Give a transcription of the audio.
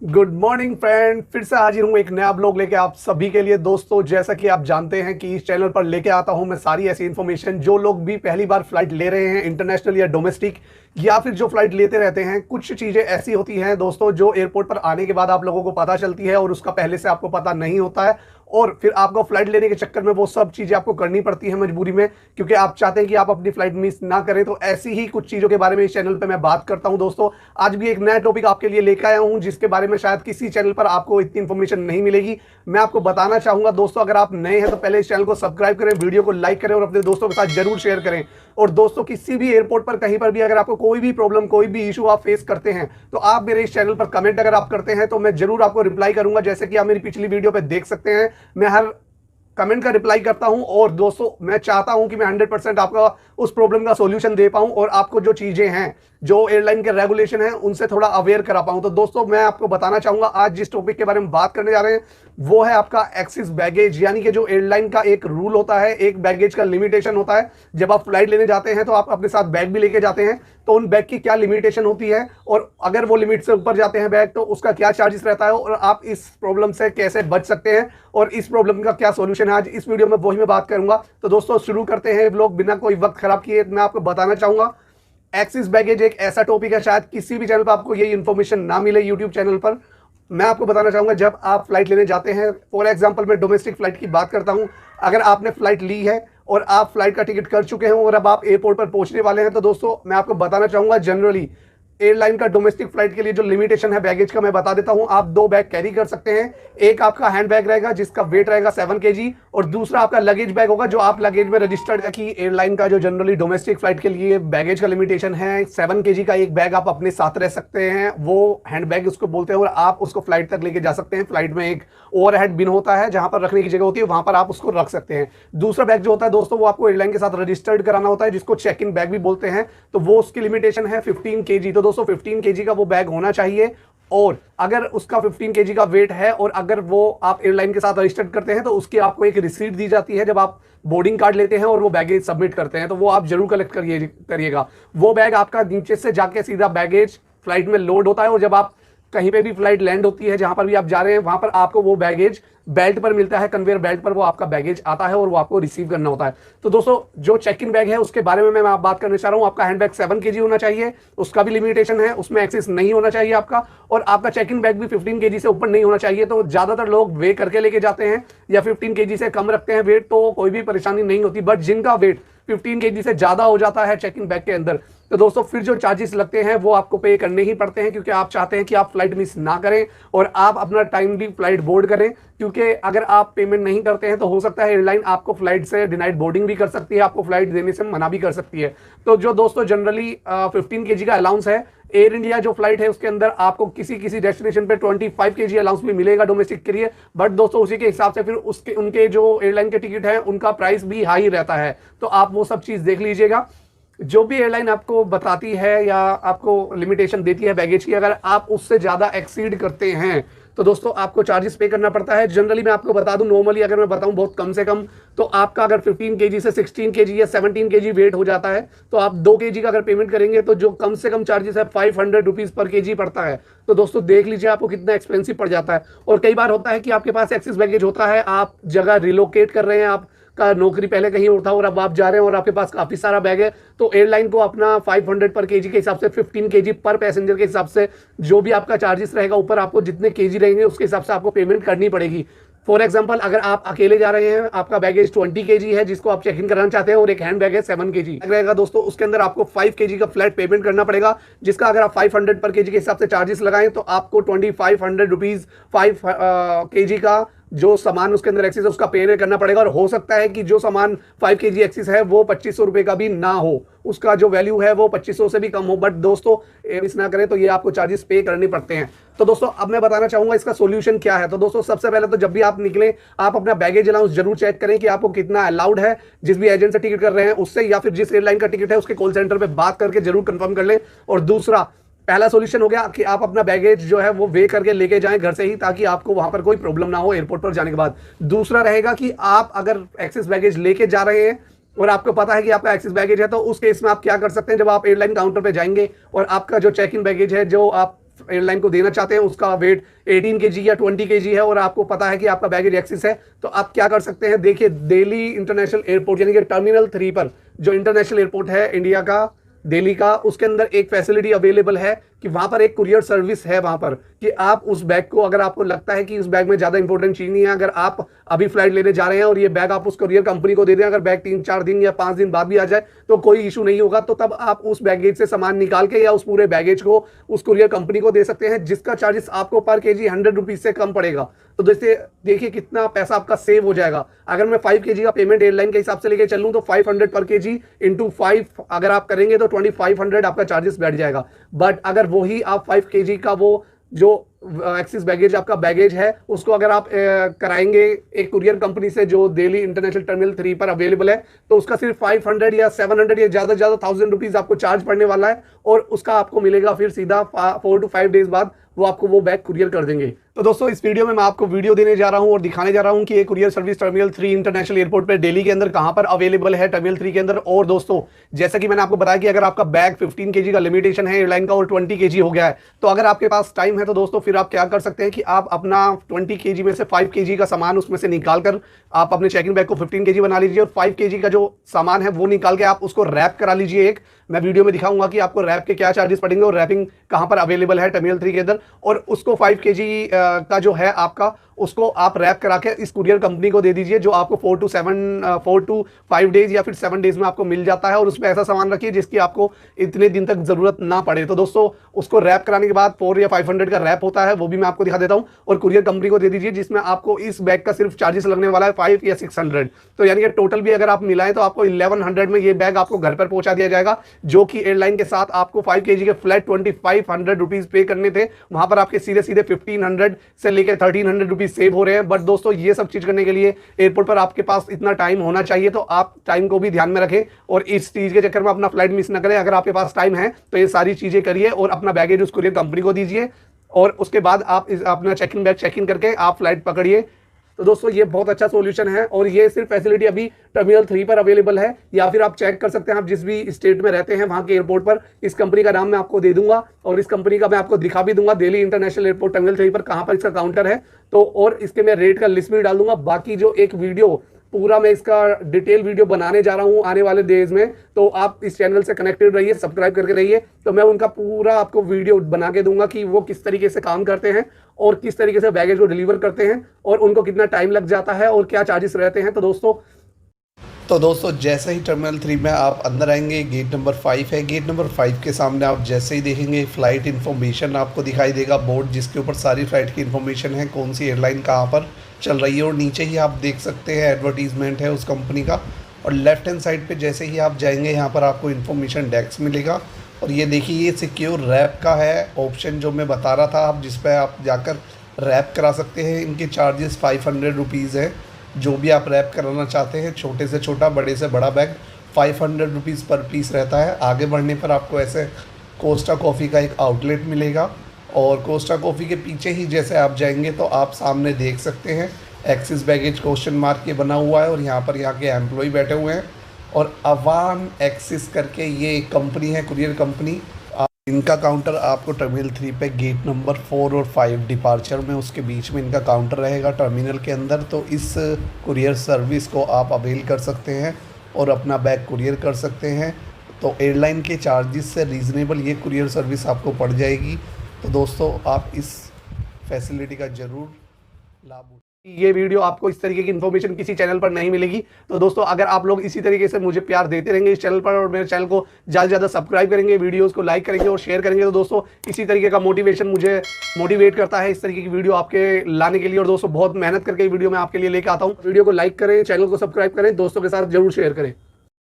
Good morning friend, फिर से हाजिर हूँ एक नया ब्लॉग लेके आप सभी के लिए। दोस्तों, जैसा कि आप जानते हैं कि इस चैनल पर लेके आता हूँ मैं सारी ऐसी इन्फॉर्मेशन जो लोग भी पहली बार फ्लाइट ले रहे हैं, इंटरनेशनल या डोमेस्टिक, या फिर जो फ्लाइट लेते रहते हैं। कुछ चीज़ें ऐसी होती हैं दोस्तों जो एयरपोर्ट पर आने के बाद आप लोगों को पता चलती है और उसका पहले से आपको पता नहीं होता है, और फिर आपको फ्लाइट लेने के चक्कर में वो सब चीज़ें आपको करनी पड़ती है मजबूरी में, क्योंकि आप चाहते हैं कि आप अपनी फ्लाइट मिस ना करें। तो ऐसी ही कुछ चीज़ों के बारे में इस चैनल पे मैं बात करता हूं दोस्तों। आज भी एक नया टॉपिक आपके लिए लेकर आया हूं जिसके बारे में शायद किसी चैनल पर आपको इतनी इन्फॉर्मेशन नहीं मिलेगी। मैं आपको बताना चाहूंगा दोस्तों, अगर आप नए हैं तो पहले इस चैनल को सब्सक्राइब करें, वीडियो को लाइक करें और अपने दोस्तों के साथ जरूर शेयर करें। और दोस्तों, किसी भी एयरपोर्ट पर कहीं पर भी अगर आपको कोई भी प्रॉब्लम, कोई भी इशू आप फेस करते हैं तो आप मेरे इस चैनल पर कमेंट अगर आप करते हैं तो मैं जरूर आपको रिप्लाई करूंगा। जैसे कि आप मेरी पिछली वीडियो पे देख सकते हैं, मैं हर कमेंट का रिप्लाई करता हूं। और दोस्तों, मैं चाहता हूं कि मैं 100% आपका उस प्रॉब्लम का सॉल्यूशन दे पाऊं और आपको जो चीजें हैं, जो एयरलाइन के रेगुलेशन हैं, उनसे थोड़ा अवेयर करा पाऊं। तो दोस्तों, मैं आपको बताना चाहूंगा आज जिस टॉपिक के बारे में बात करने जा रहे हैं वो है आपका एक्सेस बैगेज, यानी कि जो एयरलाइन का एक रूल होता है, एक बैगेज का लिमिटेशन होता है। जब आप फ्लाइट लेने जाते हैं तो आप अपने साथ बैग भी लेके जाते हैं, तो उन बैग की क्या लिमिटेशन होती है और अगर वो लिमिट से ऊपर जाते हैं बैग तो उसका क्या चार्जेस रहता है और आप इस प्रॉब्लम से कैसे बच सकते हैं और इस प्रॉब्लम का क्या सॉल्यूशन है, आज इस वीडियो में वही मैं बात करूंगा। तो दोस्तों, शुरू करते हैं व्लॉग बिना कोई वक्त खराब किए। मैं आपको बताना चाहूंगा एक्सिस बैगेज एक ऐसा टॉपिक है, शायद किसी भी चैनल पर आपको ये इन्फॉर्मेशन ना मिले, यूट्यूब चैनल पर। मैं आपको बताना चाहूंगा, जब आप फ्लाइट लेने जाते हैं, फॉर एग्जांपल मैं डोमेस्टिक फ्लाइट की बात करता हूं, अगर आपने फ्लाइट ली है और आप फ्लाइट का टिकट कर चुके हैं और अब आप एयरपोर्ट पर पहुंचने वाले हैं, तो दोस्तों मैं आपको बताना चाहूंगा जनरली एयरलाइन का डोमेस्टिक फ्लाइट के लिए जो लिमिटेशन है बैगेज का, मैं बता देता हूं। आप दो बैग कैरी कर सकते हैं। एक आपका हैंड बैग रहेगा जिसका वेट रहेगा 7 kg, और दूसरा आपका लगेज बैग होगा जो आप लगेज में रजिस्टर्ड है कि एयरलाइन का जो जनरली डोमेस्टिक फ्लाइट के लिए बैगेज का लिमिटेशन है 7 kg का एक बैग आप अपने साथ रह सकते हैं, वो हैंड बैग उसको बोलते हैं, और आप उसको फ्लाइट तक लेके जा सकते हैं। फ्लाइट में एक ओवरहेड बिन होता है जहां पर रखने की जगह होती है, वहां पर आप उसको रख सकते हैं। दूसरा बैग जो होता है दोस्तों, वो आपको एयरलाइन के साथ रजिस्टर्ड कराना होता है, जिसको चेक इन बैग भी बोलते हैं, तो वो उसकी लिमिटेशन है 15 kg। तो दोस्तों 15 kg का वो बैग होना चाहिए, और अगर उसका 15 kg का वेट है और अगर वो आप एयरलाइन के साथ रजिस्टर्ड करते हैं तो उसकी आपको एक रिसीट दी जाती है जब आप बोर्डिंग कार्ड लेते हैं और वो बैगेज सबमिट करते हैं, तो वो आप जरूर कलेक्ट करिएगा। वो बैग आपका नीचे से जाके सीधा बैगेज फ्लाइट में लोड होता है, और जब आप कहीं पे भी फ्लाइट लैंड होती है, जहां पर भी आप जा रहे हैं, वहां पर आपको वो बैगेज बेल्ट पर मिलता है, कन्वेयर बेल्ट पर वो आपका बैगेज आता है और वो आपको रिसीव करना होता है। तो दोस्तों, जो चेक इन बैग है उसके बारे में मैं बात करना चाह रहा हूं। आपका हैंड बैग 7 kg होना चाहिए, उसका भी लिमिटेशन है, उसमें एक्सेस नहीं होना चाहिए आपका, और आपका चेक इन बैग भी 15 kg से ऊपर नहीं होना चाहिए। तो ज्यादातर लोग वे करके लेके जाते हैं या 15 kg से कम रखते हैं वेट, तो कोई भी परेशानी नहीं होती। बट जिनका वेट 15 kg से ज्यादा हो जाता है चेक इन बैग के अंदर, तो दोस्तों फिर जो चार्जेस लगते हैं वो आपको पे करने ही पड़ते हैं, क्योंकि आप चाहते हैं कि आप फ्लाइट मिस ना करें और आप अपना टाइमली फ्लाइट बोर्ड करें। क्योंकि अगर आप पेमेंट नहीं करते हैं तो हो सकता है एयरलाइन आपको फ्लाइट से डिनाइड बोर्डिंग भी कर सकती है, आपको फ्लाइट देने से मना भी कर सकती है। तो जो दोस्तों जनरली 15 kg का अलाउंस है, एयर इंडिया जो फ्लाइट है उसके अंदर आपको किसी किसी डेस्टिनेशन पे 25 kg अलाउंस भी मिलेगा डोमेस्टिक के लिए। बट दोस्तों उसी के हिसाब से फिर उसके उनके जो एयरलाइन के टिकट है उनका प्राइस भी हाई रहता है, तो आप वो सब चीज़ देख लीजिएगा। जो भी एयरलाइन आपको बताती है या आपको लिमिटेशन देती है बैगेज की, अगर आप उससे ज़्यादा एक्सीड करते हैं तो दोस्तों आपको चार्जेस पे करना पड़ता है। जनरली मैं आपको बता दूं, नॉर्मली अगर मैं बताऊं बहुत कम से कम, तो आपका अगर 15 kg से 16 kg या 17 kg वेट हो जाता है तो आप 2 kg का अगर पेमेंट करेंगे तो जो कम से कम चार्जेस है 500 रुपीज़ पर kg पड़ता है। तो दोस्तों देख लीजिए आपको कितना एक्सपेंसिव पड़ जाता है। और कई बार होता है कि आपके पास एक्सेस बैगेज होता है, आप जगह रिलोकेट कर रहे हैं, आप का नौकरी पहले कहीं और था और अब आप जा रहे हैं और आपके पास काफ़ी सारा बैग है, तो एयरलाइन को अपना 500 पर kg के हिसाब से 15 kg पर पैसेंजर के हिसाब से जो भी आपका चार्जेस रहेगा ऊपर आपको जितने kg रहेंगे उसके हिसाब से आपको पेमेंट करनी पड़ेगी। फॉर एग्जाम्पल, अगर आप अकेले जा रहे हैं, आपका बैगेज 20 kg है जिसको आप चेक इन कराना चाहते हैं और एक हैंड बैग है 7 kg रहेगा दोस्तों, उसके अंदर आपको 5 kg का फ्लैट पेमेंट करना पड़ेगा, जिसका अगर आप 500 पर kg के हिसाब से चार्जेस लगाएं तो आपको 2500 रुपीज़ 5 kg का जो सामान उसके अंदर एक्सेस है उसका पे करना पड़ेगा। और हो सकता है कि जो सामान 5 kg एक्सेस है वो 2500 रुपये का भी ना हो, उसका जो वैल्यू है वो 2500 से भी कम हो। बट दोस्तों मिस ना करें तो ये आपको चार्जेस पे करने पड़ते हैं। तो दोस्तों अब मैं बताना चाहूंगा इसका सोल्यूशन क्या है। तो दोस्तों सबसे पहले तो जब भी आप निकलें आप अपना बैगेज अलाउंस जरूर चेक करें कि आपको कितना अलाउड है, जिस भी एजेंट से टिकट कर रहे हैं उससे या फिर जिस एयरलाइन का टिकट है उसके कॉल सेंटर पर बात करके जरूर कंफर्म कर लें। और दूसरा, पहला सॉल्यूशन हो गया कि आप अपना बैगेज जो है वो वे करके लेके जाएं घर से ही, ताकि आपको वहां पर कोई प्रॉब्लम ना हो एयरपोर्ट पर जाने के बाद। दूसरा रहेगा कि आप अगर एक्सेस बैगेज लेके जा रहे हैं और आपको पता है कि आपका एक्सेस बैगेज है, तो उस केस में आप क्या कर सकते हैं, जब आप एयरलाइन काउंटर पे जाएंगे और आपका जो चेक इन बैगेज है जो आप एयरलाइन को देना चाहते हैं, उसका वेट 18 kg या 20 kg है और आपको पता है कि आपका बैगेज एक्सेस है, तो आप क्या कर सकते हैं। देखिए दिल्ली इंटरनेशनल एयरपोर्ट यानी कि टर्मिनल 3 पर जो इंटरनेशनल एयरपोर्ट है इंडिया का, दिल्ली का, उसके अंदर एक फैसिलिटी अवेलेबल है कि वहां पर एक कुरियर सर्विस है वहां पर कि आप उस बैग को, अगर आपको लगता है कि उस बैग में ज्यादा इंपॉर्टेंट चीज नहीं है, अगर आप अभी फ्लाइट लेने जा रहे हैं और ये बैग आप उस कुरियर कंपनी को दे दें, अगर बैग 3-4 दिन या 5 दिन बाद भी आ जाए तो कोई इशू नहीं होगा, तो तब आप उस बैगेज से सामान निकाल के या उस पूरे बैगेज को उस कुरियर कंपनी को दे सकते हैं, जिसका चार्जेस आपको पर केजी 100 रुपीज से कम पड़ेगा। तो जैसे देखिए कितना पैसा आपका सेव हो जाएगा। अगर मैं 5 kg का पेमेंट एयरलाइन के हिसाब से लेके चलूं तो 500 पर केजी इंटू 5 अगर आप करेंगे तो 2500 आपका चार्जेस बैठ जाएगा। बट अगर वही आप 5 kg का वो जो एक्सिस बैगेज आपका बैगेज है उसको अगर आप कराएंगे एक कुरियर कंपनी से जो दिल्ली इंटरनेशनल टर्मिनल 3 पर अवेलेबल है, तो उसका सिर्फ 500 या 700 या ज्यादा 1000 रुपीज आपको चार्ज पड़ने वाला है और उसका आपको मिलेगा फिर सीधा 4 to 5 डेज बाद वो आपको वो बैग कुरियर कर देंगे। तो दोस्तों इस वीडियो में मैं आपको वीडियो देने जा रहा हूं और दिखाने जा रहा हूं कि ये courier service terminal 3 international airport पे दिल्ली के अंदर कहां पर अवेलेबल है, टर्मिनल 3 के अंदर। और दोस्तों जैसा कि मैंने आपको बताया कि अगर आपका बैग 15 kg का लिमिटेशन है एयरलाइन का और 20 kg हो गया है, तो अगर आपके पास टाइम है तो दोस्तों फिर आप क्या कर सकते हैं कि आप अपना 20 kg में से 5 kg का सामान उसमें से निकाल कर आप अपने चेक इन बैग को 15 kg बना लीजिए और 5 kg का जो सामान है वो निकाल के आप उसको रैप करा लीजिए। एक मैं वीडियो में दिखाऊंगा कि आपको रैप के क्या चार्जेस पड़ेंगे और रैपिंग कहां पर अवेलेबल है टर्मिनल 3 के अंदर, और उसको 5 kg का जो है आपका उसको आप रैप करा के इस कुरियर कंपनी को दे दीजिए जो आपको 4 to 5 डेज या फिर 7 डेज में आपको मिल जाता है। और उसमें ऐसा सामान रखिए जिसकी आपको इतने दिन तक जरूरत ना पड़े। तो दोस्तों उसको रैप कराने के बाद 4 या 500 का रैप होता है, वो भी मैं आपको दिखा देता हूं, और कुरियर कंपनी को दे दीजिए जिसमें आपको इस बैग का सिर्फ चार्जेस लगने वाला है 5 या 600। तो यानी कि टोटल भी अगर आप मिलाएं तो आपको 1100 में ये बैग आपको घर पर पहुंचा दिया जाएगा, जो कि एयरलाइन के साथ आपको 5 kg के फ्लैट 2500 रुपीज पे करने थे, वहां पर आपके सीधे 1500 से लेकर 1300 रुपीज सेव हो रहे हैं। बट दोस्तों ये सब चीज करने के लिए एयरपोर्ट पर आपके पास इतना टाइम होना चाहिए, तो आप टाइम को भी ध्यान में रखें और इस चीज के चक्कर में अपना फ्लाइट मिस ना करें। अगर आपके पास टाइम है तो ये सारी चीजें करिए और अपना बैगेज उस कुरियर कंपनी को दीजिए और उसके बाद आप अपना check in bag check in करके आप फ्लाइट पकड़िए। तो दोस्तों ये बहुत अच्छा सॉल्यूशन है और ये सिर्फ फैसिलिटी अभी टर्मिनल 3 पर अवेलेबल है, या फिर आप चेक कर सकते हैं आप जिस भी स्टेट में रहते हैं वहां के एयरपोर्ट पर। इस कंपनी का नाम मैं आपको दे दूंगा और इस कंपनी का मैं आपको दिखा भी दूंगा दिल्ली इंटरनेशनल एयरपोर्ट टर्मिनल 3 पर कहां पर इसका काउंटर है। तो और इसके मैं रेट का लिस्ट भी डाल दूंगा। बाकी जो एक वीडियो पूरा मैं इसका डिटेल वीडियो बनाने जा रहा हूं आने वाले डेज में, तो आप इस चैनल से कनेक्टेड रहिए, सब्सक्राइब करके रहिए, तो मैं उनका पूरा आपको वीडियो बना के दूंगा कि वो किस तरीके से काम करते हैं और किस तरीके से बैगेज को डिलीवर करते हैं और उनको कितना टाइम लग जाता है और क्या चार्जेस रहते हैं। तो दोस्तों जैसे ही टर्मिनल 3 में आप अंदर आएंगे, गेट नंबर 5 है, गेट नंबर 5 के सामने आप जैसे ही देखेंगे फ्लाइट इन्फॉर्मेशन आपको दिखाई देगा, बोर्ड जिसके ऊपर सारी फ्लाइट की इन्फॉर्मेशन है, कौन सी एयरलाइन कहाँ पर चल रही है, और नीचे ही आप देख सकते हैं एडवर्टीजमेंट है उस कंपनी का। और लेफ्ट हैंड साइड पे जैसे ही आप जाएंगे यहाँ पर आपको इन्फॉर्मेशन डेस्क मिलेगा। और ये देखिए ये सिक्योर रैप का है ऑप्शन जो मैं बता रहा था, आप जिस पर आप जाकर रैप करा सकते हैं। इनके चार्जेस 500 रुपीज़ है, जो भी आप रैप कराना चाहते हैं, छोटे से छोटा बड़े से बड़ा बैग 500 रुपीज़ पर पीस रहता है। आगे बढ़ने पर आपको ऐसे कोस्टा कॉफ़ी का एक आउटलेट मिलेगा और कोस्टा कॉफ़ी के पीछे ही जैसे आप जाएंगे तो आप सामने देख सकते हैं एक्सिस बैगेज क्वेश्चन मार्क के बना हुआ है और यहाँ पर यहाँ के एम्प्लॉय बैठे हुए हैं। और अवान एक्सिस करके ये कंपनी है, कुरियर कंपनी, इनका काउंटर आपको टर्मिनल 3 पे गेट नंबर 4 और 5 डिपार्चर में उसके बीच में इनका काउंटर रहेगा टर्मिनल के अंदर। तो इस कुरियर सर्विस को आप अवेल कर सकते हैं और अपना बैग कुरियर कर सकते हैं। तो एयरलाइन के चार्जेस से रीज़नेबल ये कुरियर सर्विस आपको पड़ जाएगी। तो दोस्तों आप इस फैसिलिटी का ज़रूर लाभ उठाएं। ये वीडियो आपको इस तरीके की इन्फॉर्मेशन किसी चैनल पर नहीं मिलेगी। तो दोस्तों अगर आप लोग इसी तरीके से मुझे प्यार देते रहेंगे इस चैनल पर और मेरे चैनल को ज़्यादा से ज़्यादा सब्सक्राइब करेंगे, वीडियोस को लाइक करेंगे और शेयर करेंगे, तो दोस्तों इसी तरीके का मोटिवेशन मुझे मोटिवेट करता है इस तरीके की वीडियो आपके लाने के लिए। और दोस्तों बहुत मेहनत करके वीडियो मैं आपके लिए लेकर आता हूँ। वीडियो को लाइक करें, चैनल को सब्सक्राइब करें, दोस्तों के साथ जरूर शेयर करें।